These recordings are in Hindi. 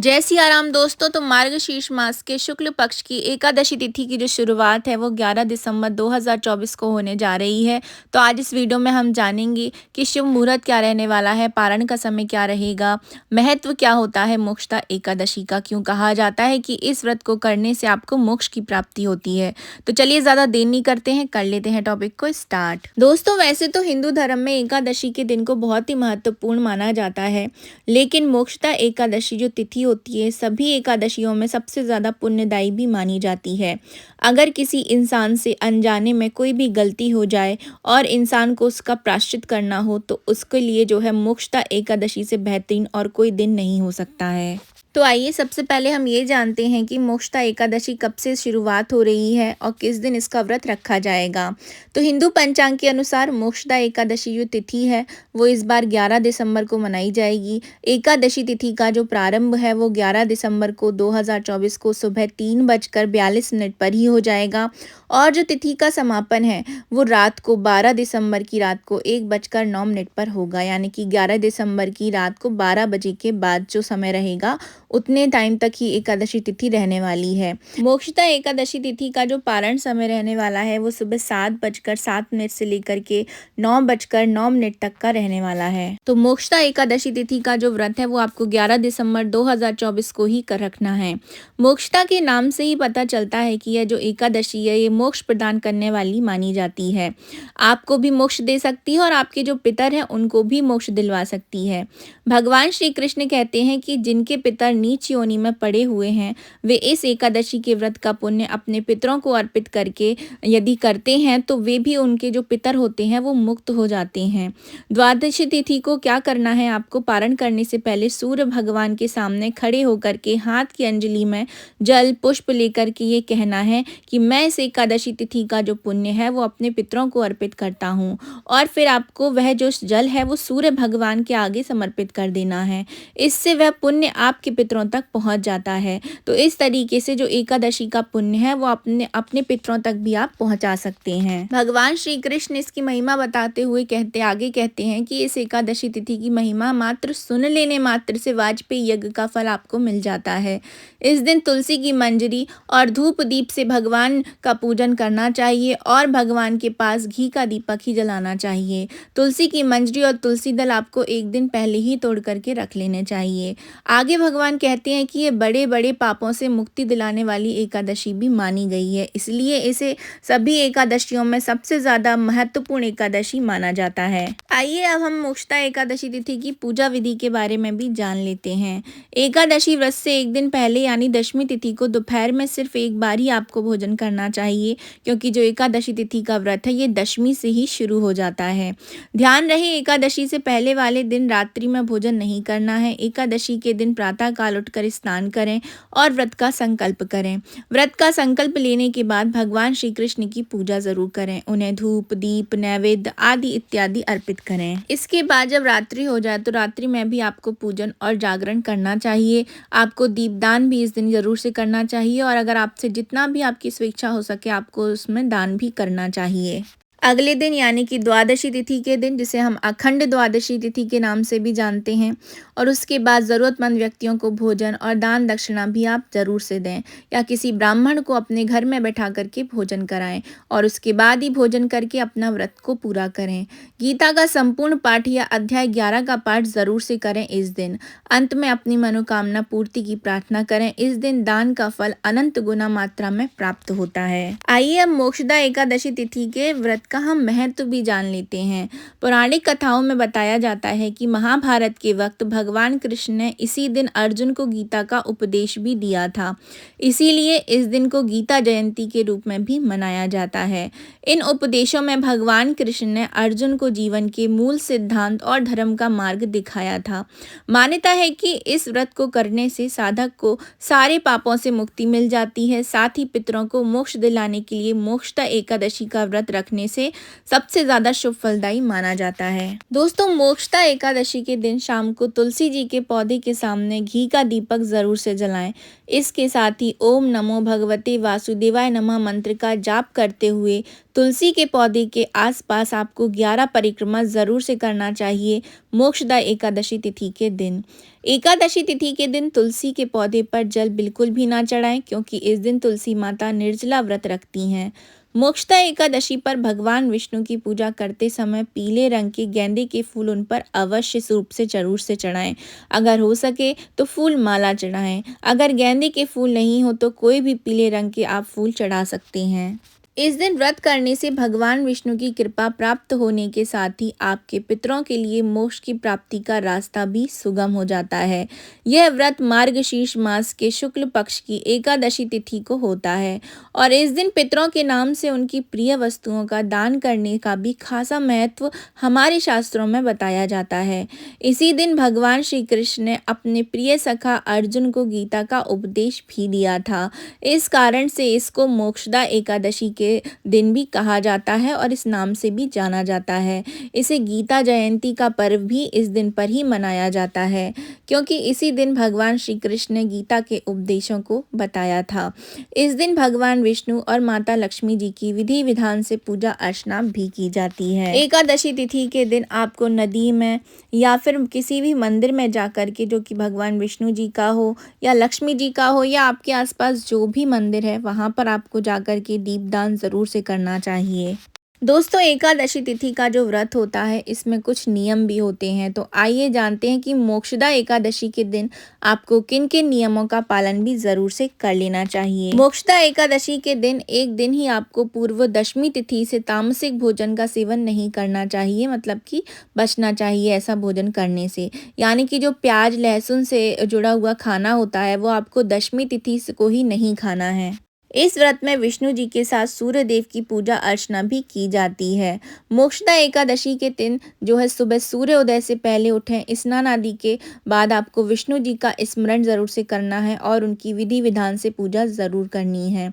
जय सिया राम दोस्तों। तो मार्गशीर्ष मास के शुक्ल पक्ष की एकादशी तिथि की जो शुरुआत है वो 11 दिसंबर 2024 को होने जा रही है। तो आज इस वीडियो में हम जानेंगे कि शुभ मुहूर्त क्या रहने वाला है, पारण का समय क्या रहेगा, महत्व क्या होता है मोक्षदा एकादशी का, क्यों कहा जाता है कि इस व्रत को करने से आपको मोक्ष की प्राप्ति होती है। तो चलिए ज़्यादा देर नहीं करते हैं, कर लेते हैं टॉपिक को स्टार्ट। दोस्तों, वैसे तो हिंदू धर्म में एकादशी के दिन को बहुत ही महत्वपूर्ण माना जाता है, लेकिन मोक्षदा एकादशी जो तिथि होती है सभी एकादशियों में सबसे ज़्यादा पुण्यदायी भी मानी जाती है। अगर किसी इंसान से अनजाने में कोई भी गलती हो जाए और इंसान को उसका प्रायश्चित करना हो तो उसके लिए जो है मोक्षदा एकादशी से बेहतरीन और कोई दिन नहीं हो सकता है। तो आइए सबसे पहले हम ये जानते हैं कि मोक्षदा एकादशी कब से शुरुआत हो रही है और किस दिन इसका व्रत रखा जाएगा। तो हिंदू पंचांग के अनुसार मोक्षदा एकादशी जो तिथि है वो इस बार 11 दिसंबर को मनाई जाएगी। एकादशी तिथि का जो प्रारंभ है वो 11 दिसंबर को 2024 को सुबह 3:42 पर ही हो जाएगा और जो तिथि का समापन है वो रात को 12 दिसंबर की रात को 1:09 पर होगा। यानी कि 11 दिसंबर की रात को 12 बजे के बाद जो समय रहेगा उतने टाइम तक ही एकादशी तिथि रहने वाली है। मोक्षदा एकादशी तिथि का जो पारण समय रहने वाला है वो सुबह 7:07 से लेकर के 9:09 तक का रहने वाला है। तो मोक्षदा एकादशी तिथि का जो व्रत है वो आपको 11 दिसंबर 2024 को ही कर रखना है। मोक्षदा के नाम से ही पता चलता है कि यह जो एकादशी है ये मोक्ष प्रदान करने वाली मानी जाती है। आपको भी मोक्ष दे सकती है और आपके जो पितर हैं उनको भी मोक्ष दिलवा सकती है। भगवान श्री कृष्ण कहते हैं कि जिनके पितर नीच योनि में पड़े हुए हैं वे इस एकादशी के व्रत का पुण्य अपने पितरों को अर्पित करके यदि करते हैं तो वे भी उनके जो पितर होते हैं वो मुक्त हो जाते हैं। द्वादशी तिथि को क्या करना है, आपको पारण करने से पहले सूर्य भगवान के सामने खड़े होकर के हाथ की अंजलि में जल पुष्प लेकर के ये कहना है कि मैं इस एकादशी तिथि का जो पुण्य है वो अपने पितरों को अर्पित करता हूँ और फिर आपको वह जो जल है वो सूर्य भगवान के आगे समर्पित कर देना है। इससे वह पुण्य आपके पितरों तक पहुंच जाता है। तो इस तरीके से जो एकादशी का पुण्य है वो अपने अपने पितरों तक भी आप पहुंचा सकते हैं। भगवान श्री कृष्ण इसकी महिमा बताते हुए आगे कहते हैं कि इस एकादशी तिथि की महिमा मात्र सुन लेने मात्र से वाजपेयी यज्ञ का फल आपको मिल जाता है। इस दिन तुलसी की मंजरी और धूप दीप से भगवान का पूजन करना चाहिए और भगवान के पास घी का दीपक ही जलाना चाहिए। तुलसी की मंजरी और तुलसी दल आपको एक दिन पहले ही तोड़ करके रख लेने चाहिए। आगे भगवान कहते हैं कि ये बड़े बड़े पापों से मुक्ति दिलाने वाली एकादशी भी मानी गई है, इसलिए इसे सभी एकादशियों में सबसे ज़्यादा महत्वपूर्ण एकादशी माना जाता है। आइए अब हम मोक्षदा एकादशी तिथि की पूजा विधि के बारे में भी जान लेते हैं। एकादशी व्रत से एक दिन पहले यानी दशमी तिथि को दोपहर में सिर्फ एक बार ही आपको भोजन करना चाहिए, क्योंकि जो एकादशी तिथि का व्रत है ये दशमी से ही शुरू हो जाता है। ध्यान रहे एकादशी से पहले वाले दिन रात्रि में भोजन नहीं करना है। एकादशी के दिन प्रातः काल उठकर स्नान करें और व्रत का संकल्प करें। व्रत का संकल्प लेने के बाद भगवान श्री कृष्ण की पूजा जरूर करें, उन्हें धूप दीप नैवेद्य आदि इत्यादि अर्पित करें। इसके बाद जब रात्रि हो जाए तो रात्रि में भी आपको पूजन और जागरण करना चाहिए। आपको दीपदान भी इस दिन जरूर से करना चाहिए और अगर आपसे जितना भी आपकी स्वेच्छा हो सके आपको उसमें दान भी करना चाहिए। अगले दिन यानी कि द्वादशी तिथि के दिन, जिसे हम अखंड द्वादशी तिथि के नाम से भी जानते हैं, और उसके बाद ज़रूरतमंद व्यक्तियों को भोजन और दान दक्षिणा भी आप ज़रूर से दें या किसी ब्राह्मण को अपने घर में बैठा करके भोजन कराएं और उसके बाद ही भोजन करके अपना व्रत को पूरा करें। गीता का संपूर्ण पाठ या अध्याय 11 का पाठ ज़रूर से करें इस दिन। अंत में अपनी मनोकामना पूर्ति की प्रार्थना करें। इस दिन दान का फल अनंत गुना मात्रा में प्राप्त होता है। आइए अब मोक्षदा एकादशी तिथि के व्रत का हम महत्व भी जान लेते हैं। पौराणिक कथाओं में बताया जाता है कि महाभारत के वक्त भगवान कृष्ण ने इसी दिन अर्जुन को गीता का उपदेश भी दिया था, इसीलिए इस दिन को गीता जयंती के रूप में भी मनाया जाता है। इन उपदेशों में भगवान कृष्ण ने अर्जुन को जीवन के मूल सिद्धांत और धर्म का मार्ग दिखाया था। मान्यता है कि इस व्रत को करने से साधक को सारे पापों से मुक्ति मिल जाती है। साथ ही पितरों को मोक्ष दिलाने के लिए मोक्षदा एकादशी का व्रत रखने से सबसे ज़्यादा शुभ फलदायी माना जाता है। दोस्तों, मोक्षदा एकादशी के दिन शाम को तुलसी जी के पौधे के सामने घी का दीपक ज़रूर से जलाएं। इसके साथ ही ओम नमो भगवते वासुदेवाय नमः मंत्र का जाप करते हुए तुलसी के पौधे के आसपास आपको 11 परिक्रमा ज़रूर से करना चाहिए मोक्षदा एकादशी तिथि के दिन। एकादशी तिथि के दिन तुलसी के पौधे पर जल बिल्कुल भी ना चढ़ाएं, क्योंकि इस दिन तुलसी माता निर्जला व्रत रखती हैं। मोक्षदा एकादशी पर भगवान विष्णु की पूजा करते समय पीले रंग के गेंदे के फूल उन पर अवश्य रूप से जरूर से चढ़ाएं। अगर हो सके तो फूल माला चढ़ाएं। अगर गेंदे के फूल नहीं हो तो कोई भी पीले रंग के आप फूल चढ़ा सकते हैं। इस दिन व्रत करने से भगवान विष्णु की कृपा प्राप्त होने के साथ ही आपके पितरों के लिए मोक्ष की प्राप्ति का रास्ता भी सुगम हो जाता है। यह व्रत मार्गशीर्ष मास के शुक्ल पक्ष की एकादशी तिथि को होता है और इस दिन पितरों के नाम से उनकी प्रिय वस्तुओं का दान करने का भी खासा महत्व हमारे शास्त्रों में बताया जाता है। इसी दिन भगवान श्री कृष्ण ने अपने प्रिय सखा अर्जुन को गीता का उपदेश भी दिया था। इस कारण से इसको मोक्षदा एकादशी के दिन भी कहा जाता है और इस नाम से भी जाना जाता है। इसे गीता जयंती का पर्व भी इस दिन पर ही मनाया जाता है, क्योंकि इसी दिन भगवान श्री कृष्ण ने गीता के उपदेशों को बताया था। इस दिन भगवान विष्णु और माता लक्ष्मी जी की विधि विधान से पूजा अर्चना भी की जाती है। एकादशी तिथि के दिन आपको नदी में या फिर किसी भी मंदिर में जाकर के, जो कि भगवान विष्णु जी का हो या लक्ष्मी जी का हो या आपके आसपास जो भी मंदिर है, वहां पर आपको जाकर के दीपदान ज़रूर से करना चाहिए। दोस्तों, एकादशी तिथि का जो व्रत होता है इसमें कुछ नियम भी होते हैं, तो आइए जानते हैं कि मोक्षदा एकादशी के दिन आपको किन किन नियमों का पालन भी ज़रूर से कर लेना चाहिए। मोक्षदा एकादशी के दिन एक दिन ही आपको पूर्व दशमी तिथि से तामसिक भोजन का सेवन नहीं करना चाहिए, मतलब कि बचना चाहिए ऐसा भोजन करने से। यानी कि जो प्याज लहसुन से जुड़ा हुआ खाना होता है वो आपको दशमी तिथि को ही नहीं खाना है। इस व्रत में विष्णु जी के साथ सूर्य देव की पूजा अर्चना भी की जाती है। मोक्षदा एकादशी के दिन जो है सुबह सूर्योदय से पहले उठें, स्नान आदि के बाद आपको विष्णु जी का स्मरण जरूर से करना है और उनकी विधि विधान से पूजा जरूर करनी है।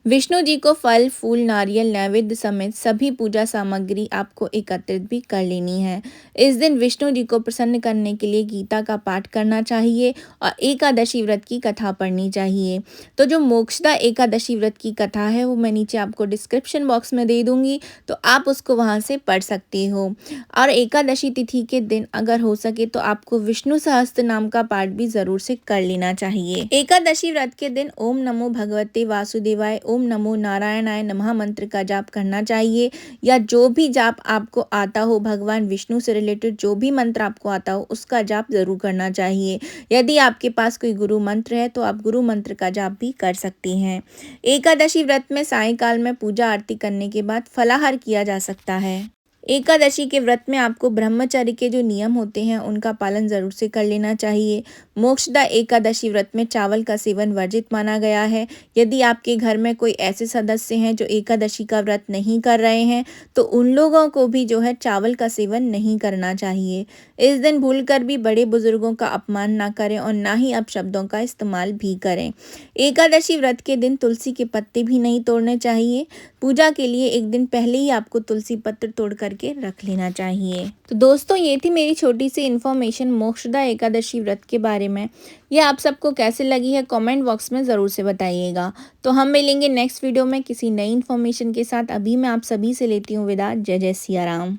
विष्णु जी को फल फूल नारियल नैवेद्य समेत सभी पूजा सामग्री आपको एकत्रित भी कर लेनी है। इस दिन विष्णु जी को प्रसन्न करने के लिए गीता का पाठ करना चाहिए और एकादशी व्रत की कथा पढ़नी चाहिए। तो जो मोक्षदा एकादशी व्रत की कथा है वो मैं नीचे आपको डिस्क्रिप्शन बॉक्स में दे दूंगी, तो आप उसको वहां से पढ़ सकते हो। और एकादशी तिथि के दिन अगर हो सके तो आपको विष्णु सहस्त्र नाम का पाठ भी जरूर से कर लेना चाहिए। एकादशी व्रत के दिन ओम नमो भगवते वासुदेवाय ओम नमो नारायणाय नमः मंत्र का जाप करना चाहिए, या जो भी जाप आपको आता हो, भगवान विष्णु से रिलेटेड जो भी मंत्र आपको आता हो उसका जाप जरूर करना चाहिए। यदि आपके पास कोई गुरु मंत्र है तो आप गुरु मंत्र का जाप भी कर सकती हैं। एकादशी व्रत में सायंकाल में पूजा आरती करने के बाद फलाहार किया जा सकता है। एकादशी के व्रत में आपको ब्रह्मचर्य के जो नियम होते हैं उनका पालन जरूर से कर लेना चाहिए। मोक्षदा एकादशी व्रत में चावल का सेवन वर्जित माना गया है। यदि आपके घर में कोई ऐसे सदस्य हैं जो एकादशी का व्रत नहीं कर रहे हैं तो उन लोगों को भी जो है चावल का सेवन नहीं करना चाहिए। इस दिन भूलकर भी बड़े बुजुर्गों का अपमान ना करें और ना ही अपशब्दों का इस्तेमाल भी करें। एकादशी व्रत के दिन तुलसी के पत्ते भी नहीं तोड़ने चाहिए। पूजा के लिए एक दिन पहले ही आपको तुलसी पत्र तोड़ करके रख लेना चाहिए। तो दोस्तों, ये थी मेरी छोटी सी इन्फॉर्मेशन मोक्षदा एकादशी व्रत के बारे में। ये आप सबको कैसे लगी है कमेंट बॉक्स में ज़रूर से बताइएगा। तो हम मिलेंगे नेक्स्ट वीडियो में किसी नई इन्फॉर्मेशन के साथ। अभी मैं आप सभी से लेती हूँ विदा। जय जय सिया राम।